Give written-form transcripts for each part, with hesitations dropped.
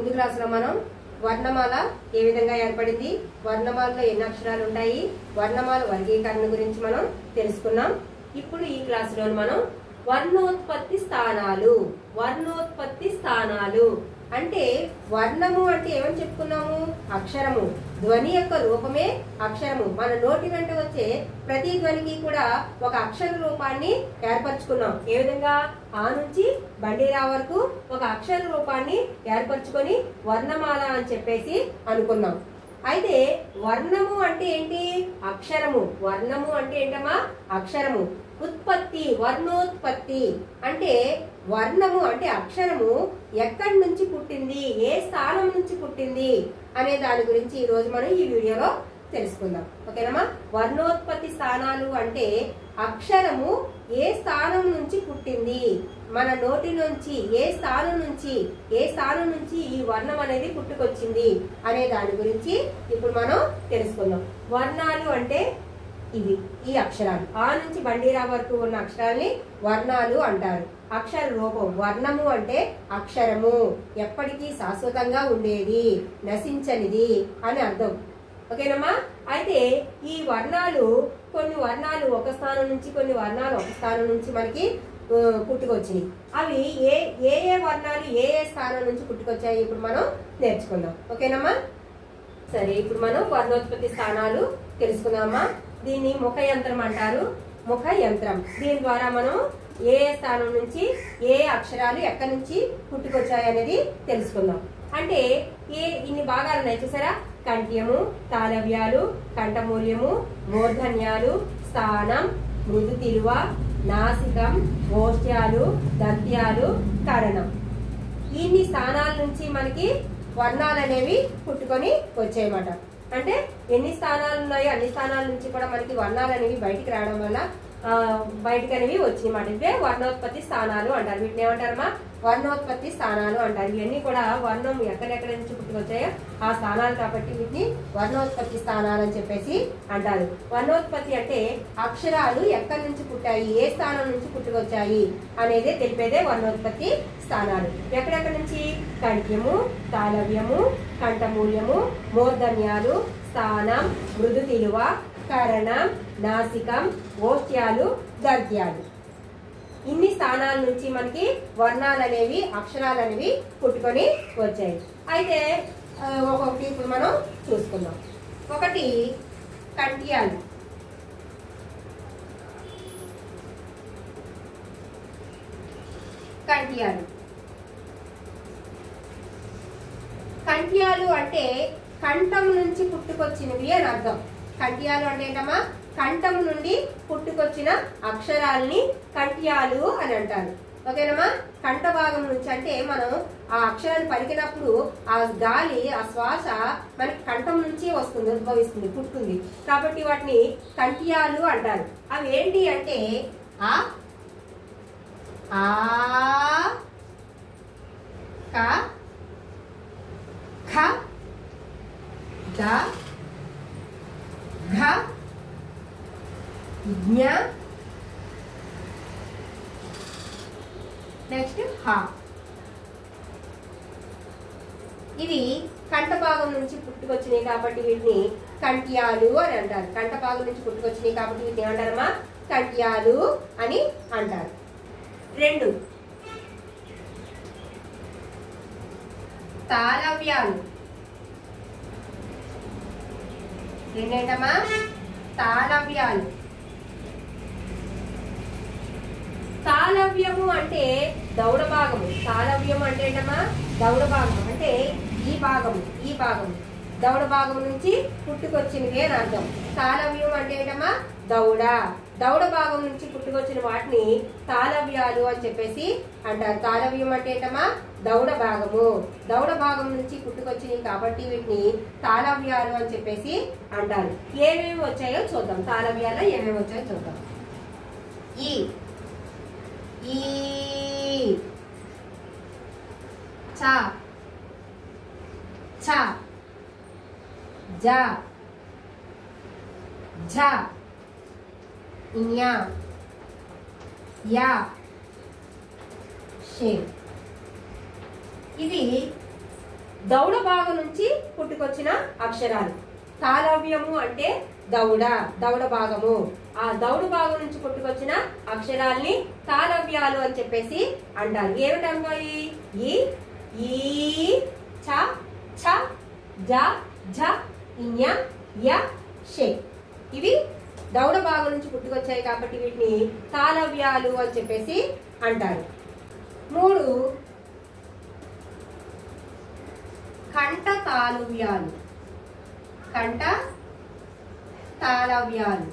ముందు క్లాసులో మనం వర్ణమాల ఏ విధంగా ఏర్పడింది, వర్ణమాలలో ఎన్ని అక్షరాలు ఉంటాయి, వర్ణమాల వర్గీకరణ గురించి మనం తెలుసుకున్నాం. ఇప్పుడు ఈ క్లాసులో మనం వర్ణోత్పత్తి స్థానాలు అంటే వర్ణము అంటే ఏమని చెప్పుకున్నాము, అక్షరము. ధ్వని యొక్క రూపమే అక్షరము. మన నోటి వెంట వచ్చే ప్రతి ధ్వనికి కూడా ఒక అక్షర రూపాన్ని ఏర్పరచుకున్నాం. ఏ విధంగా ఆ నుంచి బండిరా వరకు ఒక అక్షర రూపాన్ని ఏర్పరచుకొని వర్ణమాల అని చెప్పేసి అనుకున్నాం. అయితే వర్ణము అంటే ఏంటి, అక్షరము. వర్ణము అంటే ఏంటమ్మా, అక్షరము. ఉత్పత్తి, వర్ణోత్పత్తి అంటే వర్ణము అంటే అక్షరము ఎక్కడి నుంచి పుట్టింది, ఏ స్థానం నుంచి పుట్టింది అనే దాని గురించి ఈ రోజు మనం ఈ వీడియోలో తెలుసుకుందాం. ఓకేనమ్మా. వర్ణోత్పత్తి స్థానాలు అంటే అక్షరము ఏ స్థానం నుంచి పుట్టింది, మన నోటి నుంచి ఏ స్థానం నుంచి ఈ వర్ణం అనేది పుట్టుకొచ్చింది అనే దాని గురించి ఇప్పుడు మనం తెలుసుకుందాం. వర్ణాలు అంటే ఇవి, ఈ అక్షరాలు. ఆ నుంచి బండిరా వరకు ఉన్న అక్షరాల్ని వర్ణాలు అంటారు. అక్షర రూపం. వర్ణము అంటే అక్షరము, ఎప్పటికీ శాశ్వతంగా ఉండేది, నశించనిది అని అర్థం. ఓకేనమ్మా. అయితే ఈ వర్ణాలు, కొన్ని వర్ణాలు ఒక స్థానం నుంచి, కొన్ని వర్ణాలు ఒక స్థానం నుంచి మనకి పుట్టుకొచ్చినాయి. అవి ఏ ఏ వర్ణాలు ఏ ఏ స్థానం నుంచి పుట్టుకొచ్చాయి ఇప్పుడు మనం నేర్చుకుందాం. ఓకేనమ్మా. సరే, ఇప్పుడు మనం వర్ణోత్పత్తి స్థానాలు తెలుసుకుందామా. దీన్ని ముఖ యంత్రం అంటారు. ముఖ యంత్రం. దీని ద్వారా మనం ఏ స్థానం నుంచి ఏ అక్షరాలు ఎక్కడి నుంచి పుట్టుకొచ్చాయి అనేది తెలుసుకుందాం. అంటే ఇన్ని భాగాలు ఉన్నాయి చూసారా, కంఠ్యము, తాళవ్యాలు, కంఠమూల్యము, మూర్ధన్యాలు, స్థానం, మృదు తిలువ, నాసికం, ఓష్ట్యాలు, దత్యాలు, కరణం. ఇన్ని స్థానాల నుంచి మనకి వర్ణాలు అనేవి పుట్టుకొని వచ్చాయన్నమాట. అంటే ఎన్ని స్థానాలు ఉన్నాయో అన్ని స్థానాల నుంచి కూడా మనకి వర్ణాలు అనేవి బయటికి రావడం వల్ల బయటికి అనేవి వచ్చినాయి. ఇవే వర్ణోత్పత్తి స్థానాలు అంటారు. వీటిని ఏమంటారమ్మా, వర్ణోత్పత్తి స్థానాలు అంటారు. ఇవన్నీ కూడా వర్ణం ఎక్కడెక్కడ నుంచి పుట్టుకొచ్చాయో ఆ స్థానాలు కాబట్టి వీటిని వర్ణోత్పత్తి స్థానాలు అని చెప్పేసి అంటారు. వర్ణోత్పత్తి అంటే అక్షరాలు ఎక్కడి నుంచి పుట్టాయి, ఏ స్థానం నుంచి పుట్టుకొచ్చాయి అనేది తెలిపేదే వర్ణోత్పత్తి స్థానాలు. ఎక్కడెక్కడి నుంచి, కంఠ్యము, తాళవ్యము, కంఠమూల్యము, మూర్ధన్యాలు, స్థానం, మృదు తిలువ, కరణం, నాసికం, ఓష్ట్యాలు, దర్ద్యాలు. ఇన్ని స్థానాల నుంచి మనకి వర్ణాలు అనేవి, అక్షరాలు అనేవి పుట్టుకొని వచ్చాయి. అయితే ఒక్కొక్కటి ఇప్పుడు మనం చూసుకుందాం. ఒకటి కంఠ్యాలు. కంఠ్యాలు అంటే కంఠం నుంచి పుట్టుకొచ్చినవి అని అర్థం. కంఠ్యాలు అంటే ఏంటమ్మా, కంఠం నుండి పుట్టుకొచ్చిన అక్షరాల్ని కంఠ్యాలు అని అంటారు. ఓకేనమ్మా. కంఠ భాగం నుంచి అంటే మనం ఆ అక్షరాన్ని పలికినప్పుడు ఆ గాలి, ఆ శ్వాస మనకి కంఠం నుంచి వస్తుంది, ఉద్భవిస్తుంది, పుట్టుతుంది. కాబట్టి వాటిని కంఠ్యాలు అంటారు. అవి ఏంటి అంటే ఆ క ఖ ద ఘ జ్ఞ, నెక్స్ట్ హ. ఇవి కంఠభాగం నుంచి పుట్టుకొచ్చినాయి కాబట్టి వీటిని కంఠ్యాలు అని అంటారు. కంఠభాగం నుంచి పుట్టుకొచ్చినాయి కాబట్టి వీటిని ఏమంటారమ్మా, కంఠ్యాలు అని అంటారు. రెండు తాళవ్యాలు. రెండేంటమ్మా, తాళవ్యాలు. తాళవ్యము అంటే దౌడ భాగము. తాళవ్యము అంటే ఏంటమ్మా, దౌడ భాగము. అంటే ఈ భాగము దౌడ భాగం నుంచి పుట్టుకొచ్చినవి అని అర్థం. తాళవ్యం అంటే ఏంటమ్మా, దౌడ భాగం నుంచి పుట్టుకొచ్చిన వాటిని తాళవ్యాలు అని చెప్పేసి అంటారు. తాళవ్యం అంటే ఏంటమ్మా, దౌడ భాగం నుంచి పుట్టుకొచ్చినవి కాబట్టి వీటిని తాళవ్యాలు అని చెప్పేసి అంటారు. ఏమేమి వచ్చాయో చూద్దాం. తాళవ్యాలు ఏమేమి వచ్చాయో చూద్దాం. ఈ చ ఛ జ ఝ ఞ యా షే. ఇవి దౌడ భాగం నుంచి పుట్టుకొచ్చిన అక్షరాలు. తాళవ్యము అంటే దౌడ, దౌడ భాగము. ఆ దౌడ భాగం నుంచి పుట్టుకొచ్చిన అక్షరాల్ని తాళవ్యాలు అని చెప్పేసి అంటారు. ఏమిటమ్మాయి? ఈ, ఈ, చ, ఛ, జ, ఝ, ఞ, య, షే. ఇవి దౌడ భాగం నుంచి పుట్టుకొచ్చాయి కాబట్టి వీటిని తాళవ్యాలు అని చెప్పేసి అంటారు. 3 కంఠ తాళవ్యాలు. కంఠ తాళవ్యాలు.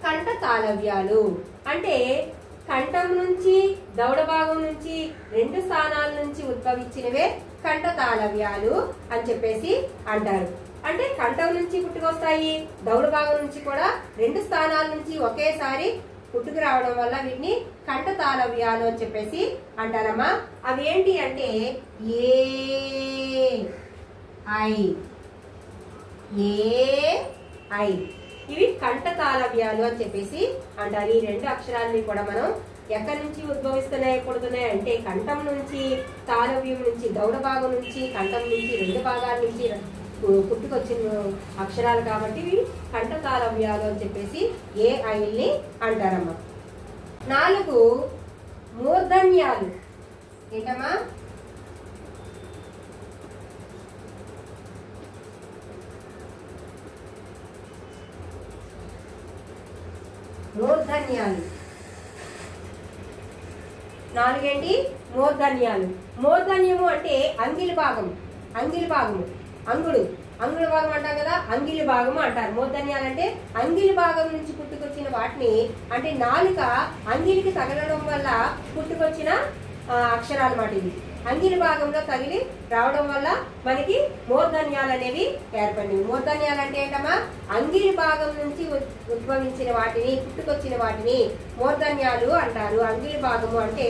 కంఠ తాళవ్యాలు అంటే కంఠం నుంచి దౌడ భాగం నుంచి 2 స్థానాల నుంచి ఉద్భవించినవే కంఠ తాళవ్యాలు అని చెప్పేసి అంటారు. అంటే కంఠం నుంచి పుట్టుకొస్తాయి, దౌడ భాగం నుంచి కూడా 2 స్థానాల నుంచి ఒకేసారి పుట్టుకు రావడం వల్ల వీటిని కంఠ తాళవ్యాలు అని చెప్పేసి అంటారమ్మా. అవి ఏంటి అంటే ఏ ఐ, ఏ ఐ. ఇవి కంఠ తాళవ్యాలు అని చెప్పేసి అంటారు. ఈ 2 అక్షరాలని కూడా మనం ఎక్కడి నుంచి ఉద్భవిస్తున్నాయి, పుడుతున్నాయి అంటే కంఠం నుంచి, తాళవ్యం నుంచి, దౌడ భాగం నుంచి, కంఠం నుంచి 2 భాగాల నుంచి పుట్టుకొచ్చిన అక్షరాలు కాబట్టి ఇవి కంఠ తాళవ్యాలు అని చెప్పేసి ఏ ఐల్ని అంటారమ్మా. 4 మూర్ధన్యాలు. ఏంటమ్మా? మూర్ధన్యాలు. 4 ఏంటి? మూర్ధన్యాలు. మూర్ధన్యము అంటే అంగిలి భాగం, అంగిలి భాగము, అంగుడు, అంగుళ భాగం అంటాం కదా, అంగిలి భాగము అంటారు. మూర్ధన్యాలు అంటే అంగిలి భాగం నుంచి పుట్టుకొచ్చిన వాటిని, అంటే నాలుక అంగిలికి తగలడం వల్ల పుట్టుకొచ్చిన అక్షరాలు అన్నమాట. ఇది అంగిలి భాగంలో తగిలి రావడం వల్ల మనకి మూర్ధన్యాలు అనేవి ఏర్పడినవి. మూర్ధన్యాలు అంటే ఏంటమ్మా? అంగిలి భాగం నుంచి ఉద్భవించిన వాటిని, పుట్టుకొచ్చిన వాటిని మూర్ధన్యాలు అంటారు. అంగిలి భాగము అంటే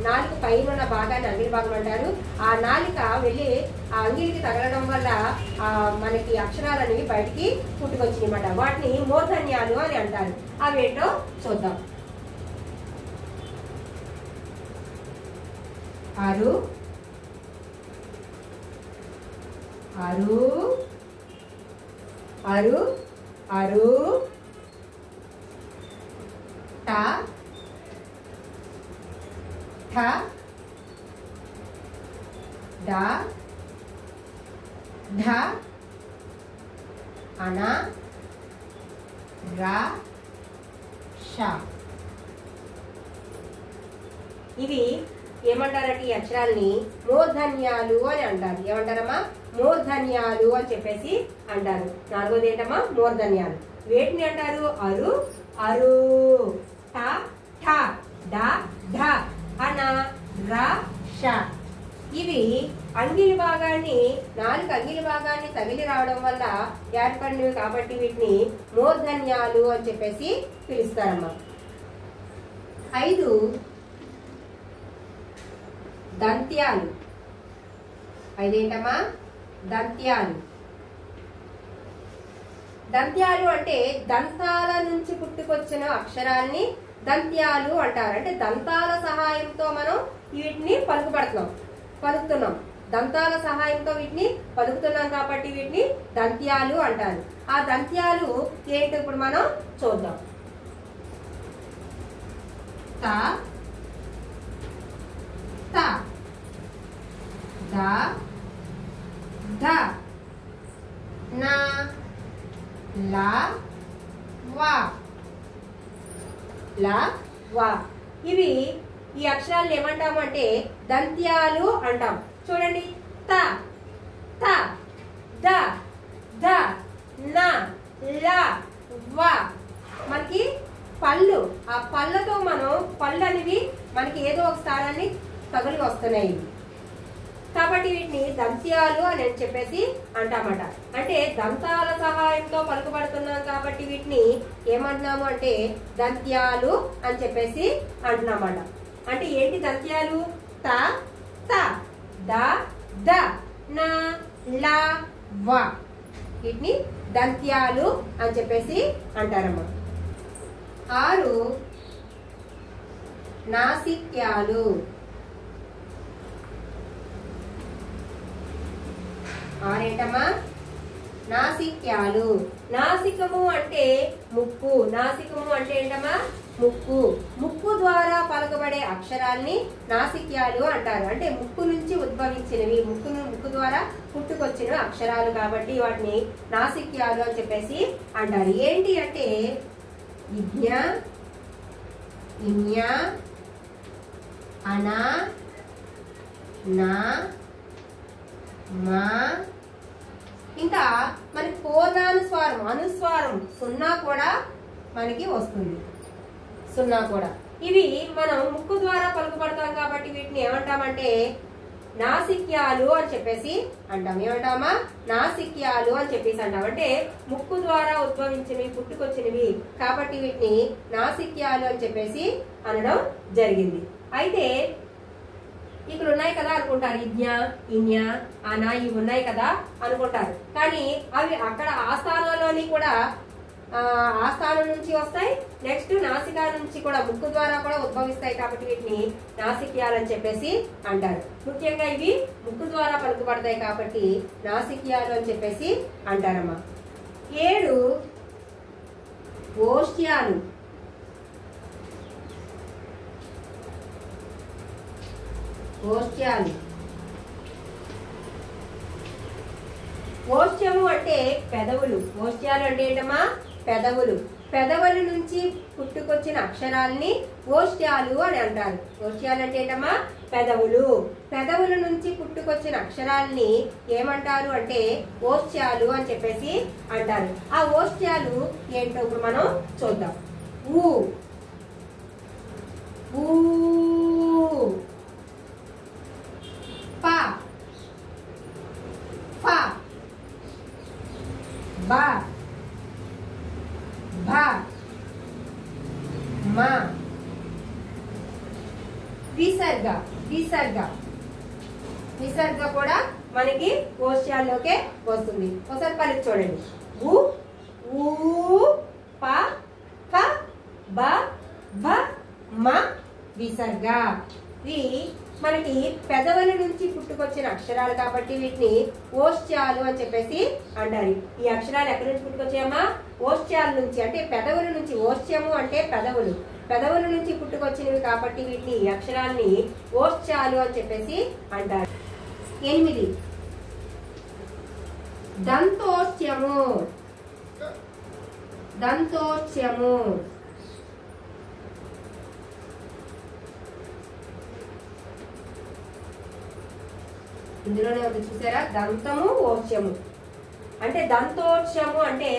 నాలుక పైన ఉన్న భాగాన్ని అంగిలి భాగం అంటారు. ఆ నాలుక వెళ్ళి ఆ అంగిలికి తగలడం వల్ల మనకి అక్షరాలు అనేవి బయటికి పుట్టుకొచ్చినాయి అన్నమాట. వాటిని మూర్ధన్యాలు అని అంటారు. అవేంటో చూద్దాం. అరు, అరు, అరు, అరు, ట, ఠ, డ, ఢ, అన, ర, ష. ఇవి ఏమంటారంటే ఈ అక్షరాలని మూర్ధన్యాలు అని అంటారు. ఏమంటారమ్మా? మూర్ధన్యాలు అని చెప్పేసి అంటారు. 4వది ఏంటమ్మా? మూర్ధన్యాలు. వేటిని అంటారు? అరు, అరు, ట, ఠ, డ, ఢ, అన, ర, ష. ఇవి అంగిలి భాగాన్ని, నాలుగు అంగిలి భాగాన్ని తగిలి రావడం వల్ల ఏర్పడినవి కాబట్టి వీటిని మూర్ధన్యాలు అని చెప్పేసి పిలుస్తారమ్మా. 5 దంత్యాలు. 5 ఏంటమ్మా? దంత్యాలు. దంత్యాలు అంటే దంతాల నుంచి పుట్టుకొచ్చిన అక్షరాల్ని దంత్యాలు అంటారు. అంటే దంతాల సహాయంతో మనం వీటిని పలుకుతున్నాం. దంతాల సహాయంతో వీటిని పలుకుతున్నాం కాబట్టి వీటిని దంత్యాలు అంటారు. ఆ దంత్యాలు ఏంటో ఇప్పుడు మనం చూద్దాం. త, త, ద, ధ, న, ల, వ, ల, వ. ఇవి ఈ అక్షరాలు ఏమంటాము అంటే దంత్యాలు అంటాం. చూడండి, త, త, ద, ధ, న, ల, వ. మనకి పళ్ళు, ఆ పళ్ళతో మనం పళ్ళు అనేవి మనకి ఏదో ఒక స్థానాన్ని తగిలి వస్తున్నాయి కాబట్టి వీటిని దంత్యాలు అని చెప్పేసి అంటామట. అంటే దంతాల సహాయంతో పలుకబడుతున్నాం కాబట్టి వీటిని ఏమంటున్నాము అంటే దంత్యాలు అని చెప్పేసి అంటున్నామట. అంటే ఏంటి దంత్యాలు? త, త, ద, ద, న, ల, వ. వీటిని దంత్యాలు అని చెప్పేసి అంటారమ్మా. 6 నాసిక్యాలు. 6 ఏంటమ్మా? నాసిక్యాలు. నాసికము అంటే ముక్కు. నాసికము అంటే ఏంటమ్మా? ముక్కు. ముక్కు ద్వారా పలకబడే అక్షరాల్ని నాసిక్యాలు అంటారు. అంటే ముక్కు నుంచి ఉద్భవించినవి, ముక్కు ద్వారా పుట్టుకొచ్చిన అక్షరాలు కాబట్టి వాటిని నాసిక్యాలు అని చెప్పేసి అంటారు. ఏంటి అంటే ఇజ్ఞ, ఇన్య, అన, నా, మా, ఇంకా మనకి పూర్ణానుస్వారం, అనుస్వారం సున్నా కూడా మనకి వస్తుంది. సున్నా కూడా ఇవి మనం ముక్కు ద్వారా పలుకుపడతాం కాబట్టి వీటిని ఏమంటామంటే నాసిక్యాలు అని చెప్పేసి అంటాం. ఏమంటామా? నాసిక్యాలు అని చెప్పేసి అంటాం. అంటే ముక్కు ద్వారా ఉద్భవించినవి, పుట్టుకొచ్చినవి కాబట్టి వీటిని నాసిక్యాలు అని చెప్పేసి అనడం జరిగింది. అయితే ఇక్కడ ఉన్నాయి కదా అనుకుంటారు, ఇజ్ఞ, ఇన్య, అన ఇవి ఉన్నాయి కదా అనుకుంటారు. కానీ అవి అక్కడ ఆ స్థానంలోని కూడా ఆ స్థానం నుంచి వస్తాయి. నెక్స్ట్ నాసికా నుంచి కూడా, ముక్కు ద్వారా కూడా ఉద్భవిస్తాయి కాబట్టి వీటిని నాసిక్యాలు అని చెప్పేసి అంటారు. ముఖ్యంగా ఇవి ముక్కు ద్వారా పలుకుపడతాయి కాబట్టి నాసిక్యాలు అని చెప్పేసి అంటారమ్మా. 7 ఓష్ట్యాలు. ఓష్ట్యాలు. ఓష్ట్యము అంటే పెదవులు. ఓష్ట్యాలు అంటే ఏంటమ్మా? పెదవులు. పెదవుల నుంచి పుట్టుకొచ్చిన అక్షరాల్ని ఓష్ట్యాలు అని అంటారు. ఓష్ట్యాలు అంటే ఏంటమ్మా? పెదవులు. పెదవుల నుంచి పుట్టుకొచ్చిన అక్షరాల్ని ఏమంటారు అంటే ఓష్ట్యాలు అని చెప్పేసి అంటారు. ఆ ఓష్ట్యాలు ఏంటో ఇప్పుడు మనం చూద్దాం. ఊ, ఊ, పా, ఫా, బా, భా, మా, విసర్గ. విసర్గ. విసర్గ కూడా మనకి ఓష్ట్యాల్లోకే వస్తుంది. ఒకసారి పలికి చూడండి. ఊ, ఊ, ప, ఫ, బ, భ, మ, విసర్గ. ఇవి మనకి పెదవుల నుంచి పుట్టుకొచ్చిన అక్షరాలు కాబట్టి వీటిని ఓష్ట్యాలు అని చెప్పేసి అంటారు. ఈ అక్షరాలు ఎక్కడి నుంచి పుట్టుకొచ్చాయమ్మా? ఓష్ట్యాల నుంచి. అంటే పెదవుల నుంచి. ఓష్ట్యము అంటే పెదవులు. పెదవుల నుంచి పుట్టుకొచ్చినవి కాబట్టి వీటిని, ఈ అక్షరాల్ని ఓష్ట్యాలు అని చెప్పేసి అంటారు. 8 దంతోష్ట్యము. దంతోష్ట్యము. ఇందులోనే ఉంది చూసారా? దంతము, ఓష్ట్యము. అంటే దంతోష్ట్యము అంటే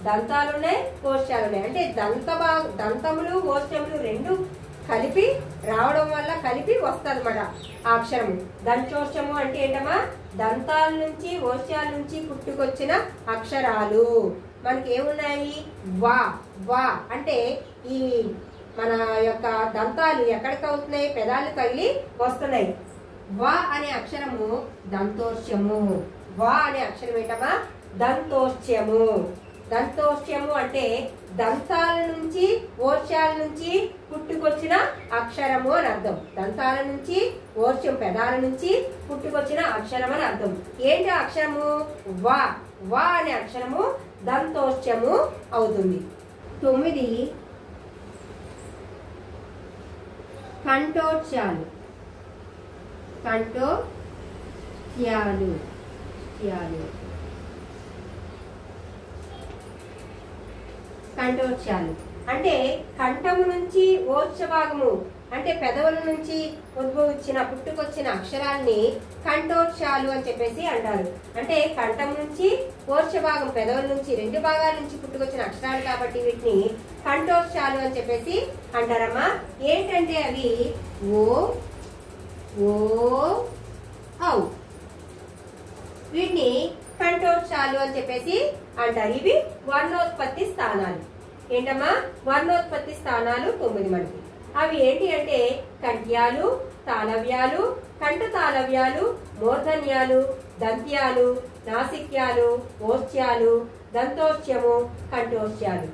దంతాలున్నాయి, ఓష్ట్యాలున్నాయి. అంటే దంతములు, ఓష్ట్యములు రెండు కలిపి రావడం వల్ల కలిపి వస్తుంది అన్నమాట ఆ అక్షరము. దంతోష్ట్యము అంటే ఏంటమ్మా? దంతాల నుంచి, ఓష్ట్యాల నుంచి పుట్టుకొచ్చిన అక్షరాలు. మనకి ఏమున్నాయి? వా. వా అంటే ఈ మన యొక్క దంతాలు ఎక్కడికి అవుతున్నాయి? పెదాలు తగిలి వస్తున్నాయి. వా అనే అక్షరము దంతోష్ట్యము. వా అనే అక్షరం ఏంటమ్మా? దంతోష్ట్యము. దంతోష్ట్యము అంటే దంతాల నుంచి, ఓష్ట్యాల నుంచి పుట్టుకొచ్చిన అక్షరము అని అర్థం. దంతాల నుంచి, ఓష్ట్యం పెదాల నుంచి పుట్టుకొచ్చిన అక్షరం అని అర్థం. ఏంటి అక్షరము? వా. వా అనే అక్షరము దంతోష్ట్యము అవుతుంది. 9 కంఠోష్ట్యాలు. కంఠోష్ట్యాలు. కంఠోష్ట్యాలు అంటే కంఠము నుంచి ఓష్ట్య భాగము అంటే పెదవుల నుంచి ఉద్భవించిన, పుట్టుకొచ్చిన అక్షరాల్ని కంఠోష్ట్యాలు అని చెప్పేసి అంటారు. అంటే కంఠం నుంచి, ఓష్ట్య భాగం పెదవుల నుంచి, రెండు భాగాల నుంచి పుట్టుకొచ్చిన అక్షరాలు కాబట్టి వీటిని కంఠోష్ట్యాలు అని చెప్పేసి అంటారమ్మా. ఏంటంటే అవి ఓ, ఓ, ఔ. వీటిని కంఠోష్ట్యాలు అని చెప్పేసి అంటారు. ఇవి వర్ణోత్పత్తి స్థానాలు. ఏంటమ్మా? వర్ణోత్పత్తి స్థానాలు 9 మనకి. అవి ఏంటి అంటే కంఠ్యాలు, తాళవ్యాలు, కంఠ తాళవ్యాలు, మూర్ధన్యాలు, దంత్యాలు, నాసిక్యాలు, ఓష్ట్యాలు, దంతోష్ట్యము, కంఠోష్ట్యాలు.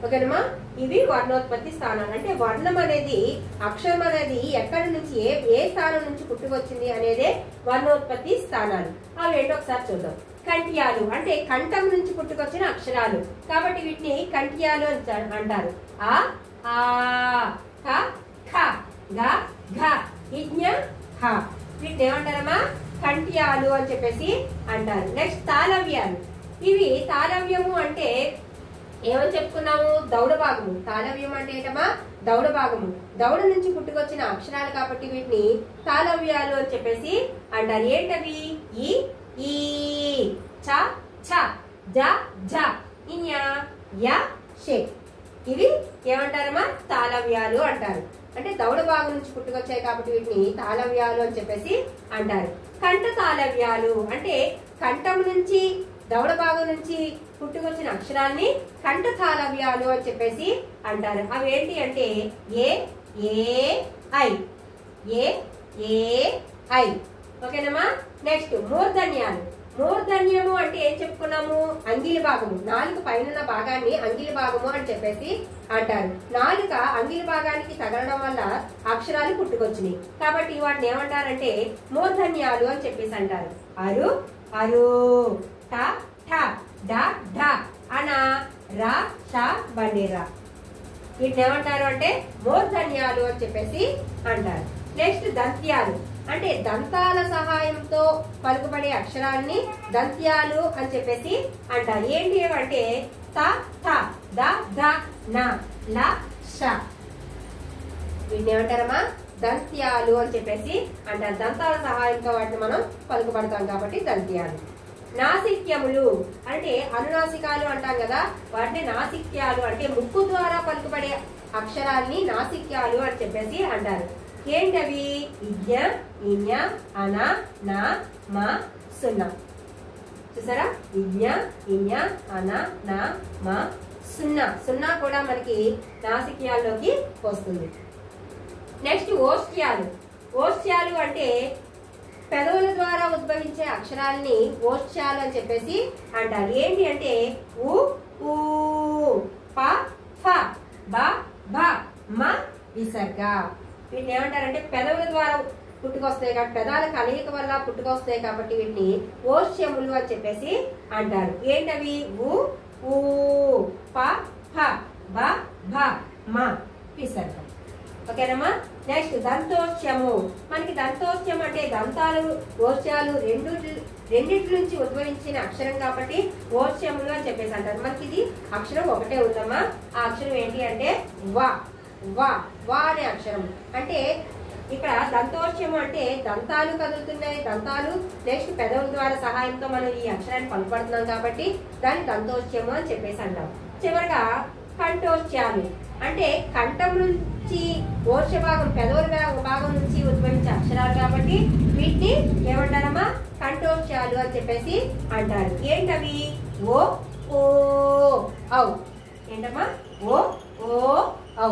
ఓకేనమ్మా, ఇవి వర్ణోత్పత్తి స్థానాలు. అంటే వర్ణం అనేది అక్షరం అనేది ఎక్కడి నుంచి ఏ స్థానం నుంచి పుట్టుకొచ్చింది అనేదే వర్ణోత్పత్తి స్థానాలు. అవి ఏంటో ఒకసారి చూద్దాం. కంఠ్యాలు అంటే కంఠం నుంచి పుట్టుకొచ్చిన అక్షరాలు కాబట్టి వీటిని కంఠ్యాలు అంటారు. ఆ ఆ క ఖ గ ఘ ఇజ్ఞ హ వీటిని ఏమంటారమ్మా? కంఠ్యాలు అని చెప్పేసి అంటారు. నెక్స్ట్ తాళవ్యాలు. ఇవి తాళవ్యము అంటే ఏమని చెప్పుకున్నాము? దౌడ భాగము. తాళవ్యం అంటే ఏంటమ్మా? దౌడ భాగము. దౌడ నుంచి పుట్టుకొచ్చిన అక్షరాలు కాబట్టి వీటిని తాళవ్యాలు అని చెప్పేసి అంటారు. ఏంటవి? ఈ ఈ చ ఛ జ ఝ ఇన్య య షే ఇవి ఏమంటారమ్మా? తాళవ్యాలు అంటారు. అంటే దౌడ భాగం నుంచి పుట్టుకొచ్చాయి కాబట్టి వీటిని తాళవ్యాలు అని చెప్పేసి అంటారు. కంఠ తాళవ్యాలు అంటే కంఠం నుంచి దౌడ భాగం నుంచి పుట్టుకొచ్చిన అక్షరాన్ని కంఠ తాళవ్యాలు అని చెప్పేసి అంటారు. అవి ఏంటి అంటే ఏ A I A A I ఓకేనమ్మా. నెక్స్ట్ మూర్ధన్యాలు. మూర్ధన్యము అంటే ఏం చెప్పుకున్నాము? అంగిలి భాగము. నాలుక పైన భాగాన్ని అంగిలి భాగము అని చెప్పేసి అంటారు. నాలుక అంగిలి భాగానికి తగలడం వల్ల అక్షరాలు పుట్టుకొచ్చినాయి కాబట్టి వాటిని ఏమంటారంటే మూర్ధన్యాలు అని చెప్పేసి అంటారు. అరు అరు ట ఠ డ ఢ అన ర ష బండేరా వీటిని ఏమంటారు అంటే మూర్ధన్యాలు అని చెప్పేసి అంటారు. నెక్స్ట్ దంత్యాలు అంటే దంతాల సహాయంతో పలుకుబడే అక్షరాన్ని దంత్యాలు అని చెప్పేసి అంటారు. ఏంటి అంటే త థ ద ధ న ల ష వీటిని ఏమంటారమ్మా? దంత్యాలు అని చెప్పేసి అంటారు. దంతాల సహాయంతో వాటిని మనం పలుకుబడతాం కాబట్టి దంత్యాలు. నాసిక్యములు అంటే అనునాసికాలు అంటాం కదా, వాటిని నాసిక్యాలు అంటే ముక్కు ద్వారా పలుకుబడే అక్షరాల్ని నాసిక్యాలు అని చెప్పేసి అంటారు. ఏంటవి? ఇజ్ఞ ఇజ్ఞ అన నా మా సున్నా చూసారా? ఇజ్ఞ ఇజ్ఞ అన నా మా సున్నా సున్నా కూడా మనకి నాసిక్యాల్లోకి వస్తుంది. నెక్స్ట్ ఓష్ట్యాలు. ఓష్ట్యాలు అంటే పెదవుల ద్వారా ఉద్భవించే అక్షరాల్ని ఓష్ట్యాలు అని చెప్పేసి అంటారు. ఏంటి అంటే ఉ ఊ ప ఫ బ భ మ విసర్గ వీటిని ఏమంటారంటే పెదవుల ద్వారా పుట్టుకొస్తాయి కాబట్టి పెదాల కలయిక వల్ల పుట్టుకొస్తాయి కాబట్టి వీటిని ఓష్యములు అని చెప్పేసి అంటారు. ఏంటవి? ఉ ఊ ప ఫ బ భ మ విసర్గ ఓకేనమ్మా. నెక్స్ట్ దంతోష్యము. మనకి దంతోష్యం అంటే దంతాలు ఓష్యాలు రెండింటి నుంచి ఉద్భవించిన అక్షరం కాబట్టి ఓష్యములు అని చెప్పేసి అంటారు. మనకి ఇది అక్షరం ఒకటే ఉందమ్మా. ఆ అక్షరం ఏంటి అంటే వా వా వా అనే అక్షరం. అంటే ఇక్కడ దంతోష్యము అంటే దంతాలు కదులుతున్నాయి. దంతాలు నెక్స్ట్ పెదవుల ద్వారా సహాయంతో మనం ఈ అక్షరాన్ని పలుకుపడుతున్నాం కాబట్టి దాన్ని దంతోష్యము అని చెప్పేసి అంటాం. చివరిగా కంఠోష్యాలు అంటే కంఠం నుంచి ఓర్ష భాగం పెదవుల భాగం నుంచి ఉద్భవించే అక్షరాలు కాబట్టి వీటిని ఏమంటారమ్మా? కంఠోష్యాలు అని చెప్పేసి అంటారు. ఏంటవి? ఓ ఓ ఔ ఏంటమ్మా? ఓ ఓ ఔ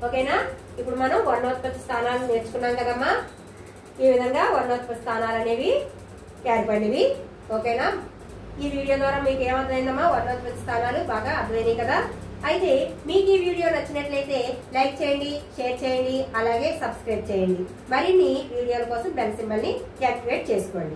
ఓకేనా. ఇప్పుడు మనం వర్ణోత్పత్తి స్థానాలు నేర్చుకున్నాం కదమ్మా. ఈ విధంగా వర్ణోత్పత్తి స్థానాలు అనేవి ఏర్పడినవి. ఓకేనా. ఈ వీడియో ద్వారా మీకు ఏమర్థమైందమ్మా? వర్ణోత్పత్తి స్థానాలు బాగా అర్థమైనాయి కదా. అయితే మీకు ఈ వీడియో నచ్చినట్లయితే లైక్ చేయండి, షేర్ చేయండి, అలాగే సబ్స్క్రైబ్ చేయండి. మరిన్ని వీడియోల కోసం బెల్ సింబల్ ని యాక్టివేట్ చేసుకోండి.